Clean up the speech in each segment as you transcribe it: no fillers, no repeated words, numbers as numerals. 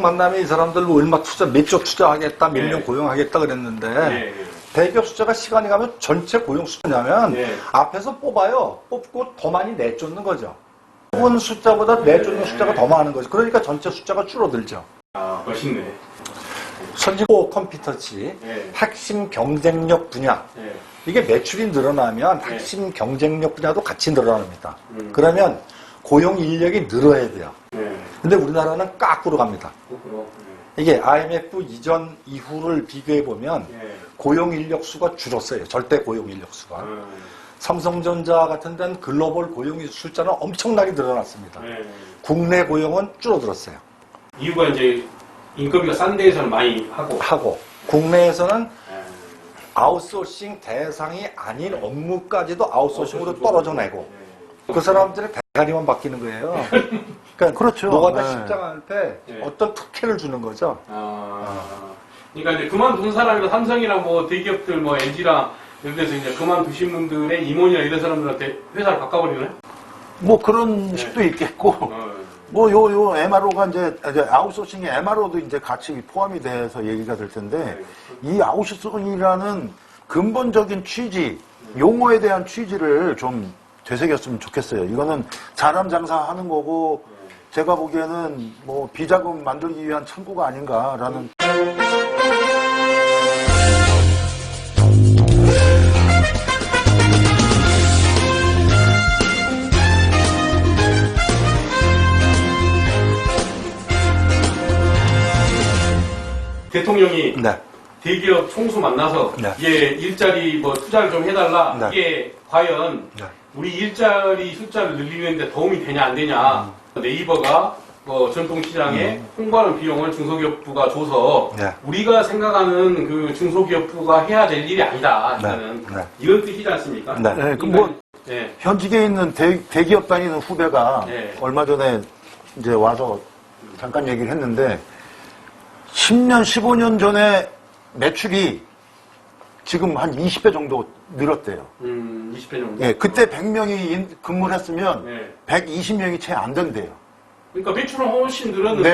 만남에 이 사람들 얼마 몇 조 투자하겠다, 몇 명 네. 고용하겠다 그랬는데 네. 대기업 숫자가 시간이 가면 전체 고용 숫자냐면 네. 앞에서 뽑아요. 뽑고 더 많이 내쫓는 거죠. 뽑은 숫자보다 내쫓는 숫자가 더 많은 거죠. 그러니까 전체 숫자가 줄어들죠. 아, 멋있네. 선진국 컴퓨터치 네. 핵심 경쟁력 분야. 네. 이게 매출이 늘어나면 네. 핵심 경쟁력 분야도 같이 늘어납니다. 음. 그러면 고용 인력이 늘어야 돼요. 네. 근데 우리나라는 까꾸로 갑니다. 거꾸로. 이게 IMF 이전 이후를 비교해 보면 네. 고용 인력 수가 줄었어요. 절대 고용 인력 수가. 네. 삼성전자 같은 데는 글로벌 고용 숫자는 엄청나게 늘어났습니다. 네. 국내 고용은 줄어들었어요. 이유가 이제 인건비가 싼 데에서는 많이 하고. 국내에서는 네. 아웃소싱 대상이 아닌 업무까지도 아웃소싱으로 떨어져내고 네. 그 사람들의 대가리만 바뀌는 거예요. 그러니까 그렇죠. 노가다 네. 십장한테 네. 어떤 특혜를 주는 거죠. 그러니까 이제 그만둔 사람이나 삼성이나 뭐 대기업들 뭐 LG랑 이런 데서 이제 그만두신 분들의 임원이나 이런 사람들한테 회사를 바꿔버리네? 뭐 그런 네. 식도 있겠고, 뭐 요 MRO가 이제 아웃소싱에 MRO도 이제 같이 포함이 돼서 얘기가 될 텐데, 이 아웃소싱이라는 근본적인 취지, 용어에 대한 취지를 좀 되새겼으면 좋겠어요. 이거는 사람 장사하는 거고, 제가 보기에는 뭐 비자금 만들기 위한 창구가 아닌가라는. 대통령이 네. 대기업 총수 만나서 네. 이게 일자리 뭐 투자를 좀 해달라. 네. 이게 과연 네. 우리 일자리 숫자를 늘리는데 도움이 되냐 안 되냐. 네이버가 뭐 전통시장에 홍보하는 비용을 중소기업부가 줘서 네. 우리가 생각하는 그 중소기업부가 해야 될 일이 아니다. 네. 이거는 네. 이런 뜻이지 않습니까? 네. 네, 그 뭐, 네. 현직에 있는 대기업 다니는 후배가 네. 얼마 전에 이제 와서 잠깐 얘기를 했는데 10년, 15년 전에 매출이 지금 한 20배 정도 늘었대요. 20회 정도. 예, 그때 100명이 근무를 했으면 네. 120명이 채 안 된대요. 그러니까 매출은 훨씬 늘었는데.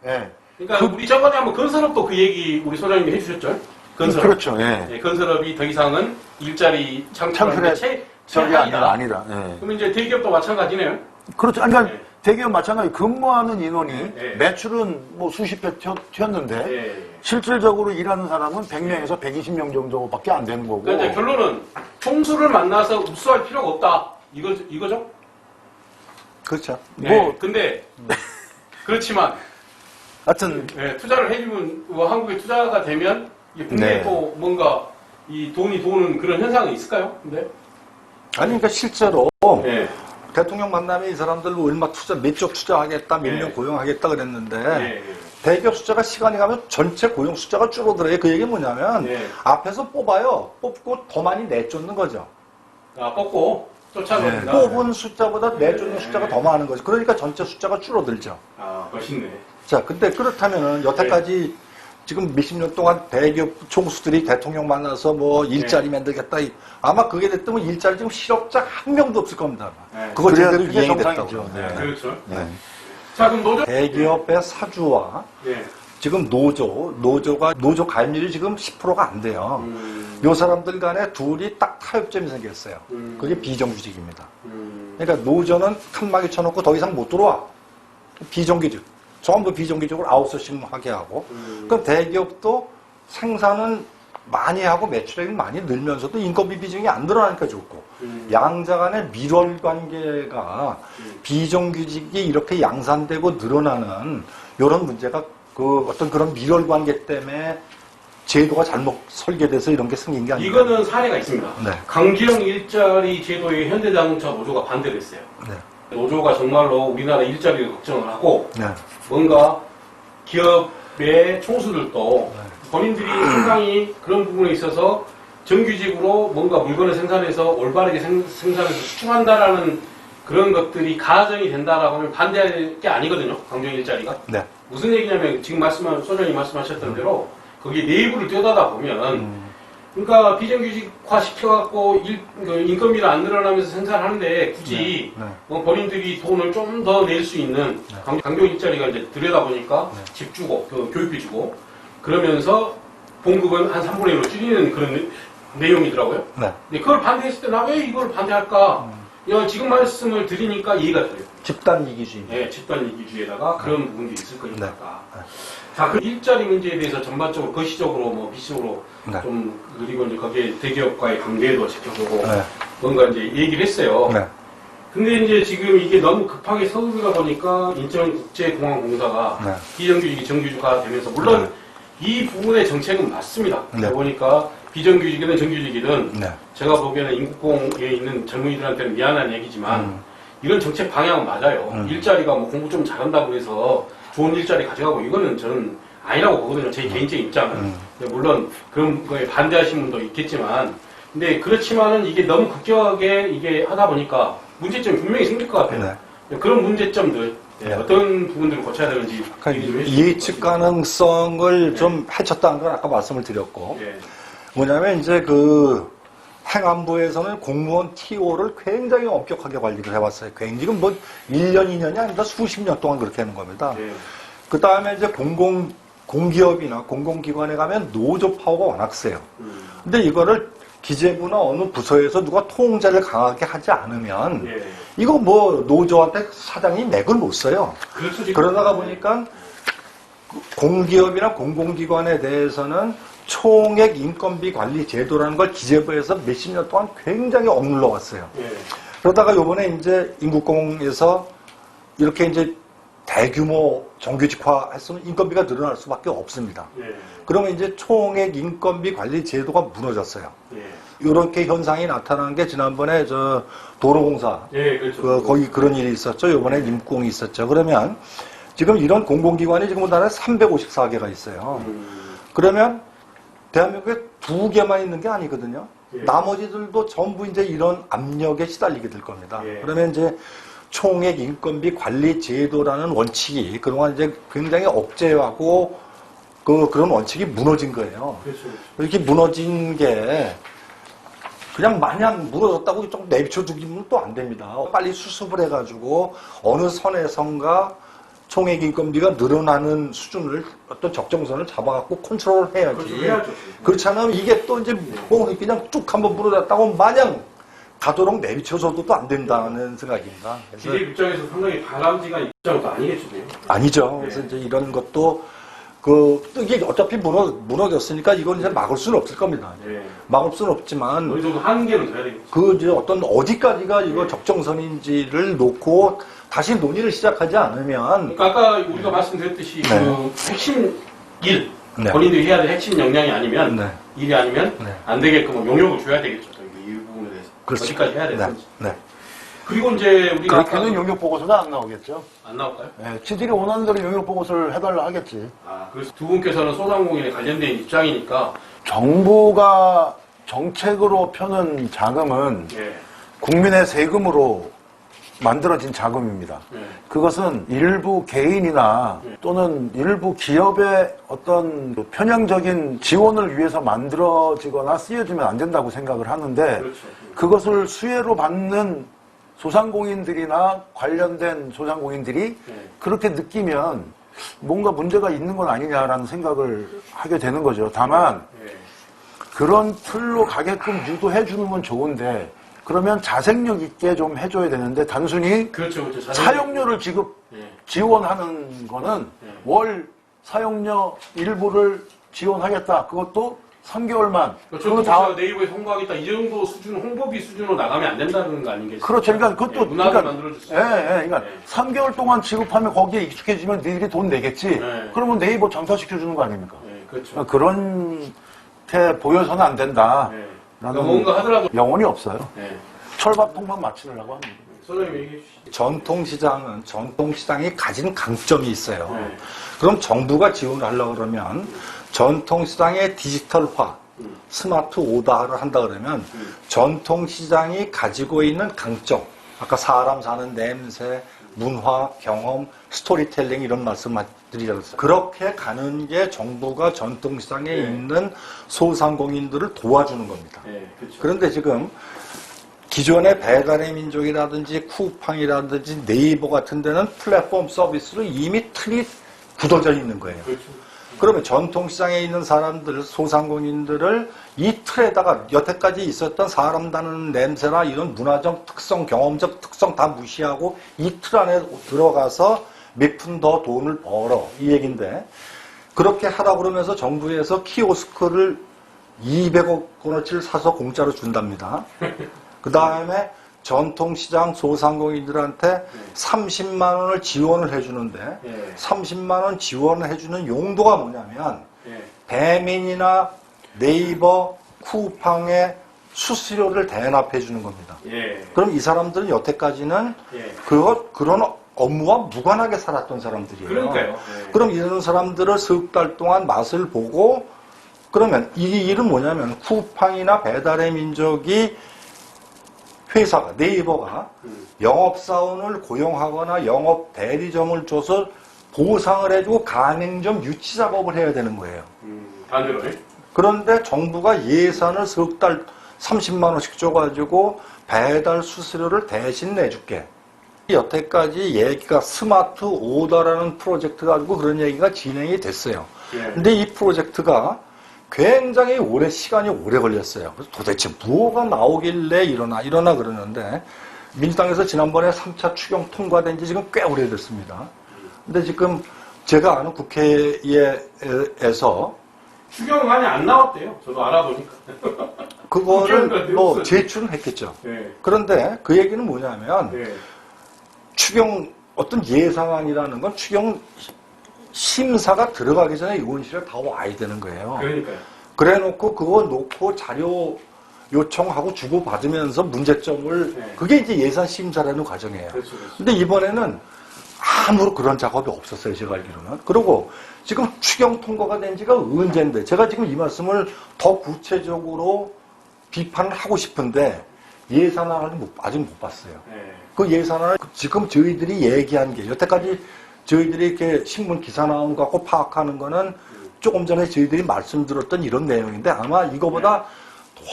네. 예. 그러니까 우리 저번에 한번 건설업도 그 얘기 우리 소장님이 해주셨죠? 건설업. 그렇죠. 예. 네, 건설업이 더 이상은 일자리 창출하는 게 저게 최하위다. 아니라. 예. 그럼 이제 대기업도 마찬가지네요. 그렇죠. 아니, 그러니까 네. 대기업 마찬가지 근무하는 인원이 네. 매출은 뭐 수십 배 튀었는데 네. 실질적으로 일하는 사람은 100명에서 120명 정도밖에 안 되는 거고. 그러니까 이제 결론은 총수를 만나서 흡수할 필요가 없다. 이거죠? 그렇죠. 네. 뭐 근데 그렇지만 하여튼 네, 투자를 해주면 뭐 한국에 투자가 되면 이게 국내에 네. 또 뭔가 이 돈이 도는 그런 현상이 있을까요? 근데 아니 그러니까 실제로 네. 대통령 만남에 이 사람들 얼마 몇 조 투자하겠다, 몇 네. 명 고용하겠다 그랬는데 네. 대기업 숫자가 시간이 가면 전체 고용 숫자가 줄어들어요. 그 얘기 뭐냐면 네. 앞에서 뽑아요. 뽑고 더 많이 내쫓는 거죠. 아, 뽑고 쫓아버린다. 뽑은 숫자보다 내쫓는 네. 숫자가 더 많은 거죠. 그러니까 전체 숫자가 줄어들죠. 아, 멋있네. 자, 근데 그렇다면은 여태까지 지금 몇십 년 동안 대기업 총수들이 대통령 만나서 뭐 일자리 만들겠다. 아마 그게 됐다면 일자리 지금 실업자 한 명도 없을 겁니다. 네. 그거 그래야 제대로 그게 이행이 됐다고. 정상이죠. 네. 그렇죠. 네. 자, 그럼 노조. 대기업의 사주와 네. 지금 노조 가입률이 지금 10%가 안 돼요. 요 사람들 간에 둘이 딱 타협점이 생겼어요. 그게 비정규직입니다. 그러니까 노조는 칸막이 쳐놓고 더 이상 못 들어와. 비정규직. 전부 비정규직으로 아웃소싱 하게 하고. 그럼 대기업도 생산은 많이 하고 매출액이 많이 늘면서도 인건비 비중이 안 늘어나니까 좋고. 양자 간의 밀월 관계가 비정규직이 이렇게 양산되고 늘어나는 이런 문제가 그 어떤 그런 밀월 관계 때문에 제도가 잘못 설계돼서 이런 게 생긴 게 아니에요. 이거는 사례가 있습니다. 네. 강제형 일자리 제도에 현대자동차 노조가 반대를 했어요. 네. 노조가 정말로 우리나라 일자리를 걱정을 하고 네. 뭔가 기업의 총수들도 본인들이 상당히 그런 부분에 있어서 정규직으로 뭔가 물건을 생산해서 올바르게 생산해서 수출한다라는 그런 것들이 가정이 된다라고 하면 반대할 게 아니거든요. 강제형 일자리가. 네. 무슨 얘기냐면 지금 소장님 말씀하셨던 대로 거기 내부를 뛰어다다 보면 그러니까 비정규직화 시켜갖고 인건비를 안 늘어나면서 생산하는데 굳이 네. 본인들이 돈을 좀 더 낼 수 있는 강조 일자리가 이제 들여다보니까 집 주고 교육비 주고 그러면서 봉급은 한 3분의 1로 줄이는 그런 내용이더라고요. 네. 근데 그걸 반대했을 때 나 왜 이걸 반대할까? 야, 지금 말씀을 드리니까 이해가 돼요. 집단 이기주의. 네, 집단 이기주의에다가 그런 부분들이 있을 거니까. 네. 자, 그 일자리 문제에 대해서 전반적으로 거시적으로 뭐 비시적으로 네. 좀 그리고 이제 거기에 대기업과의 관계도 지켜보고 네. 뭔가 이제 얘기를 했어요. 네. 근데 이제 지금 이게 너무 급하게 서두르다 보니까 인천국제공항공사가 네. 비정규직이 정규직화 되면서 물론 이 부분의 정책은 맞습니다. 네. 보니까 비정규직이든 정규직이든 네. 제가 보기에는 인국공에 있는 젊은이들한테는 미안한 얘기지만 이런 정책 방향은 맞아요. 일자리가 뭐 공부 좀 잘한다고 해서 좋은 일자리 가져가고 이거는 저는 아니라고 보거든요. 제 개인적인 입장은. 물론 그런 거에 반대하시는 분도 있겠지만 근데 그렇지만은 이게 너무 급격하게 이게 하다 보니까 문제점이 분명히 생길 것 같아요. 네. 그런 문제점들 네. 어떤 부분들을 고쳐야 되는지 그러니까 얘기 좀 해주시면 예측 가능성을 좀 해쳤다는 건 아까 말씀을 드렸고 예. 뭐냐면 이제 그 행안부에서는 공무원 TO를 굉장히 엄격하게 관리를 해왔어요. 지금 뭐 1년, 2년이 아니라 수십 년 동안 그렇게 하는 겁니다. 예. 그 다음에 이제 공기업이나 공공기관에 가면 노조 파워가 워낙 세요. 근데 이거를 기재부나 어느 부서에서 누가 통제를 강하게 하지 않으면 예. 이거 뭐 노조한테 사장이 맥을 못 써요. 그렇죠, 지금. 그러다가 보니까 공기업이나 공공기관에 대해서는 총액 인건비 관리 제도라는 걸 기재부에서 몇십 년 동안 굉장히 억눌러 왔어요. 예. 그러다가 요번에 이제 인국공에서 이렇게 이제 대규모 정규직화 했으면 인건비가 늘어날 수밖에 없습니다. 예. 그러면 이제 총액 인건비 관리 제도가 무너졌어요. 예. 이렇게 현상이 나타난 게 지난번에 저 도로공사 예, 그렇죠. 거기 그런 일이 있었죠. 이번에 임공이 있었죠. 그러면 지금 이런 공공기관이 지금 우리나라에 354개가 있어요. 그러면 대한민국에 2개만 있는 게 아니거든요. 예. 나머지들도 전부 이제 이런 압력에 시달리게 될 겁니다. 예. 그러면 이제 총액 인건비 관리 제도라는 원칙이 그동안 이제 굉장히 억제하고 그런 원칙이 무너진 거예요. 그렇죠. 이렇게 무너진 게 그냥 마냥 무너졌다고 좀 내비쳐 두기는 또 안 됩니다. 빨리 수습을 해가지고 어느 선에선가 총액 인건비가 늘어나는 수준을 어떤 적정선을 잡아갖고 컨트롤을 해야지. 그렇죠. 해야죠. 그렇지 않으면 이게 또 이제 뭐 그냥 쭉 한번 무너졌다고 마냥 가도록 내비쳐서도 또 안 된다는 생각입니다. 그래서 기재 입장에서 상당히 바람직한 입장도 아니겠죠. 아니죠. 그래서 이제 이런 것도 이게 어차피 무너졌으니까 이건 이제 막을 수는 없을 겁니다. 예. 막을 수는 없지만 어느 정도 한계는 돼야 되겠죠. 그 이제 어떤 어디까지가 이거 적정선인지를 놓고 다시 논의를 시작하지 않으면 그러니까 아까 우리가 말씀드렸듯이 네. 그 핵심 일, 네. 본인들이 해야 될 핵심 역량이 아니면 네. 일이 아니면 네. 안 되게끔 용역을 줘야 되겠죠. 이 부분에 대해서 그렇죠. 어디까지 해야 네. 되는지. 네. 그리고 이제 우리가 그렇게는 용역 보고서가 안 나오겠죠. 안 나올까요? 예, 지들이 원하는 대로 용역 보고서를 해달라 하겠지. 그래서 두 분께서는 소상공인에 관련된 입장이니까 정부가 정책으로 펴는 자금은 예. 국민의 세금으로 만들어진 자금입니다. 예. 그것은 일부 개인이나 또는 일부 기업의 어떤 편향적인 지원을 위해서 만들어지거나 쓰여지면 안 된다고 생각을 하는데 그렇죠. 그것을 수혜로 받는 소상공인들이나 관련된 소상공인들이 예. 그렇게 느끼면 뭔가 문제가 있는 건 아니냐라는 생각을 하게 되는 거죠. 다만 예. 그런 틀로 가게끔 유도해 주는 건 좋은데 그러면 자생력 있게 좀 해줘야 되는데 단순히 그렇죠, 그렇죠. 사용료를 예. 지원하는 거는 월 사용료 일부를 지원하겠다. 그것도 3개월만. 저도 다 네이버에 홍보하겠다. 이 정도 수준, 홍보비 수준으로 나가면 안 된다는 거 아니겠어요? 그렇죠. 그러니까 그것도 문화를 만들어줄 수 있어요. 그러니까 3개월 동안 지급하면 거기에 익숙해지면 너희들이 돈 내겠지. 네. 그러면 네이버 장사시켜주는 거 아닙니까? 예, 그렇죠. 그렇게 보여서는 안 된다. 예. 라는 뭔가 하더라도 영혼이 없어요. 예. 철밥통만 맞추려고 합니다. 소장님 얘기해 주시죠. 전통시장은 전통시장이 가진 강점이 있어요. 네. 그럼 정부가 지원을 하려고 그러면 전통시장의 디지털화, 스마트 오다를 한다 그러면 전통시장이 가지고 있는 강점, 아까 사람 사는 냄새, 문화, 경험, 스토리텔링 이런 말씀 드리려고 했어요. 그렇게 가는 게 정부가 전통시장에 있는 소상공인들을 도와주는 겁니다. 그렇죠. 그런데 지금 기존의 배달의 민족이라든지 쿠팡이라든지 네이버 같은 데는 플랫폼 서비스로 이미 틀이 굳어져 있는 거예요. 그렇죠. 그러면 전통시장에 있는 사람들, 소상공인들을 이 틀에다가 여태까지 있었던 사람 다는 냄새나 이런 문화적 특성, 경험적 특성 다 무시하고 이 틀 안에 들어가서 몇 푼 더 돈을 벌어. 이 얘기인데 그렇게 하라 그러면서 정부에서 키오스크를 200억 원어치를 사서 공짜로 준답니다. 그 다음에 전통시장 소상공인들한테 30만 원을 지원을 해주는데 30만 원 지원을 해주는 용도가 뭐냐면 배민이나 네이버, 쿠팡의 수수료를 대납해 주는 겁니다. 그럼 이 사람들은 여태까지는 그런 업무와 무관하게 살았던 사람들이에요. 그러니까요. 그럼 이런 사람들을 석 달 동안 맛을 보고 그러면 이 일은 뭐냐면 쿠팡이나 배달의 민족이 회사가 네이버가 영업사원을 고용하거나 영업 대리점을 줘서 보상을 해주고 가맹점 유치 작업을 해야 되는 거예요. 반대로. 그런데 정부가 예산을 석 달 30만 원씩 줘가지고 배달 수수료를 대신 내줄게. 여태까지 얘기가 스마트 오더라는 프로젝트 가지고 그런 얘기가 진행이 됐어요. 근데 이 프로젝트가 굉장히 시간이 오래 걸렸어요. 그래서 도대체 뭐가 나오길래 이러나 그러는데 민주당에서 지난번에 3차 추경 통과된 지 지금 꽤 오래됐습니다. 근데 지금 제가 아는 국회에서 추경 많이 안 나왔대요. 저도 알아보니까. 그거를 뭐 제출은 했겠죠. 그런데 그 얘기는 뭐냐면 추경 어떤 예산안이라는 건 추경 심사가 들어가기 전에 의원실에 다 와야 되는 거예요. 그러니까요. 그래 놓고 그거 놓고 자료 요청하고 주고받으면서 문제점을 그게 이제 예산 심사라는 과정이에요. 그렇죠. 근데 이번에는 아무런 그런 작업이 없었어요. 제가 알기로는. 그리고 지금 추경 통과가 된 지가 언젠데 제가 지금 이 말씀을 더 구체적으로 비판을 하고 싶은데 예산안을 아직 못 봤어요. 그 예산안을 지금 저희들이 얘기한 게 여태까지 저희들이 이렇게 신문 기사 나온 거 갖고 파악하는 거는 조금 전에 저희들이 말씀드렸던 이런 내용인데 아마 이거보다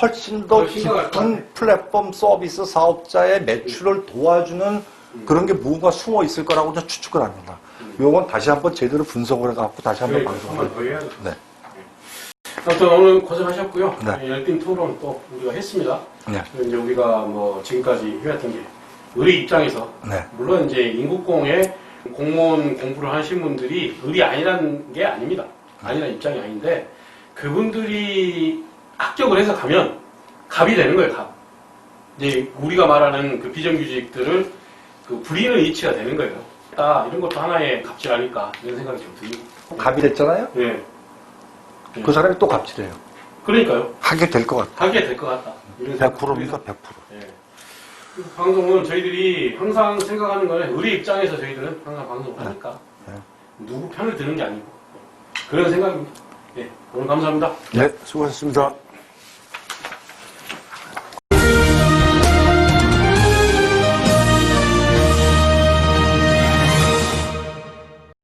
훨씬 더 깊은 플랫폼 서비스 사업자의 매출을 도와주는 그런 게 뭔가 숨어 있을 거라고 저는 추측을 합니다. 요건 다시 한번 제대로 분석을 해갖고 다시 한번 방송을 해야죠. 네. 아무튼 오늘 고생하셨고요. 네. 열띤 토론 또 우리가 했습니다. 네. 이제 우리가 뭐 지금까지 해왔던 게 의리 입장에서 네. 물론 이제 인국공에 공무원 공부를 하신 분들이 의리 아니라는 게 아닙니다. 아니라는 입장이 아닌데 그분들이 합격을 해서 가면 갑이 되는 거예요. 갑. 이제 우리가 말하는 그 비정규직들을 그 불리는 이치가 되는 거예요. 이런 것도 하나의 갑질 아닐까 이런 생각이 좀 듭니다. 갑이 됐잖아요. 네. 그 사람이 또 갑질해요. 그러니까요. 하게 될 것 같아. 하게 될 것 같다. 이런 100%입니다. 100%. 네. 방송은 저희들이 항상 생각하는 거는 우리 입장에서 저희들은 항상 방송을 하니까 누구 편을 드는 게 아니고 그런 생각입니다. 네, 오늘 감사합니다. 네, 수고하셨습니다.